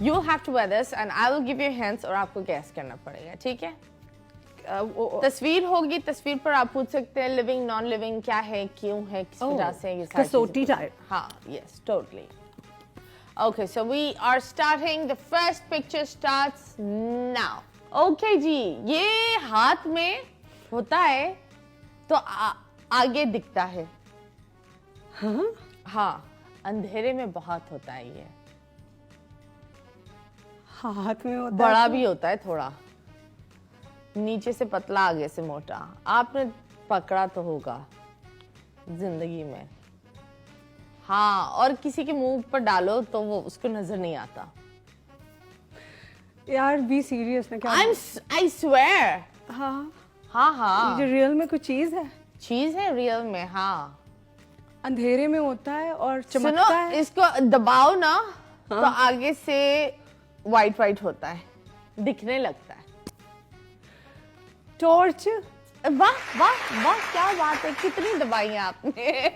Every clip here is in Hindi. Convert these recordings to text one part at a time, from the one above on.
You have to wear this and I will give you hints और आपको guess करना पड़ेगा, ठीक है? तस्वीर होगी, तस्वीर पर आप पूछ सकते हैं लिविंग नॉन लिविंग क्या है, क्यों है, किस वजह से ये सारी कसौटी टाइप. हाँ, yes, totally. Okay, so we are starting. The first picture starts now. Okay जी, ये हाथ में होता है तो आगे दिखता है. हाँ? हाँ, अंधेरे में बहुत होता है ये. हाथ में होता बड़ा है भी होता है थोड़ा, नीचे से पतला आगे से मोटा. आपने पकड़ा तो होगा जिंदगी में. हाँ, और किसी के मुंह पर डालो तो वो उसको नजर नहीं आता. यार बी सीरियस ना क्या. I swear. हाँ, हाँ. ये रियल में कुछ चीज है. चीज है रियल में. हाँ, अंधेरे में होता है और सुनो, चमकता है. इसको दबाओ ना तो आगे से वाइट वाइट होता है, दिखने लगता है. टॉर्च. वाह वाह वाह, क्या बात है. कितनी दबाई है आपने.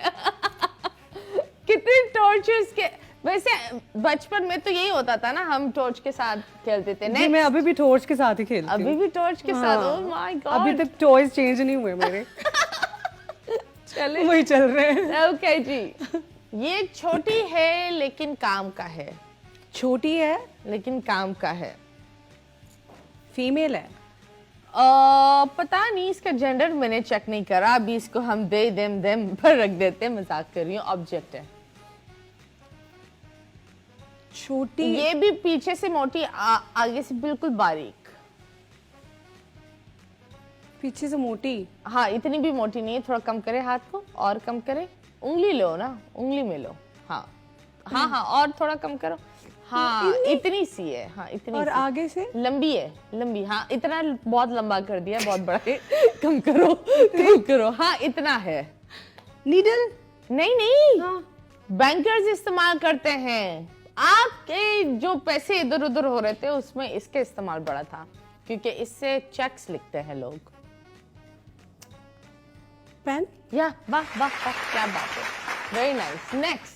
कितने टॉर्चर्स के. वैसे बचपन में तो यही होता था ना, हम टॉर्च के साथ खेलते थे. जी, मैं अभी भी टॉर्च के साथ ही खेलती हूँ. अभी भी टॉर्च के साथ. ओह माय गॉड, अभी तक टॉयज चेंज नहीं हुए मेरे. चले वही चल रहे हैं. ओके जी. ये छोटी है लेकिन काम का है. छोटी है लेकिन काम का है. फीमेल है. पता नहीं, इसका जेंडर मैंने चेक नहीं करा. अभी इसको हम दे देम पर रख देते हैं. मजाक कर रही हूँ. ऑब्जेक्ट है. छोटी. ये भी पीछे से मोटी, आगे से बिल्कुल बारीक. पीछे से मोटी. हाँ, इतनी भी मोटी नहीं है. थोड़ा कम करे हाथ को, और कम करे. उंगली लो ना, उंगली में लो. हाँ हाँ हाँ, और थोड़ा कम करो. हाँ, इतनी सी है. हाँ, इतनी और सी. आगे से लंबी है, लंबी. हाँ, इतना बहुत लंबा कर दिया, बहुत बड़ा है. कम करो, कम करो. हाँ, इतना है. नीडल. नहीं. हाँ. बैंकर्स इस्तेमाल करते हैं. आपके जो पैसे इधर उधर हो रहे थे उसमें इसके इस्तेमाल बड़ा था, क्योंकि इससे चेक्स लिखते हैं लोग. पेन. या वाह वाह वाह, क्या बात है. Very nice. नेक्स्ट.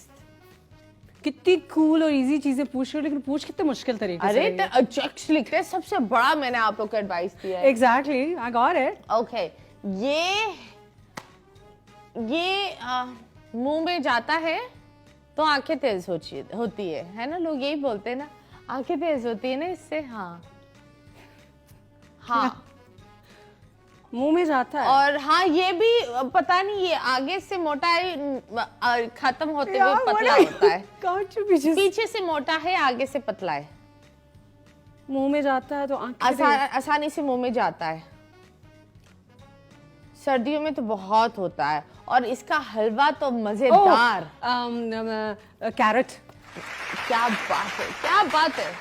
कितनी कूल और इजी चीजें पूछ रहे हो, लेकिन पूछ कितने मुश्किल तरीके से. अरे चेक्स लिखते हैं. सबसे बड़ा मैंने आप लोग को एडवाइस दिया है. Exactly, I got it. Okay. ये मुंह में जाता है तो आंखें तेज होती है ना. लोग यही बोलते हैं ना, आंखें तेज होती है ना इससे. हाँ हाँ. मुंह में जाता है. और हाँ, ये भी पता नहीं, ये आगे से मोटा है, खत्म होते हुए पतला होता है. पीछे से मोटा है, आगे से पतला है. मुंह में जाता है तो आंखें आसानी से मुंह में जाता है. सर्दियों में तो बहुत होता है, और इसका हलवा तो मजेदार. कैरेट. क्या बात है, क्या बात है.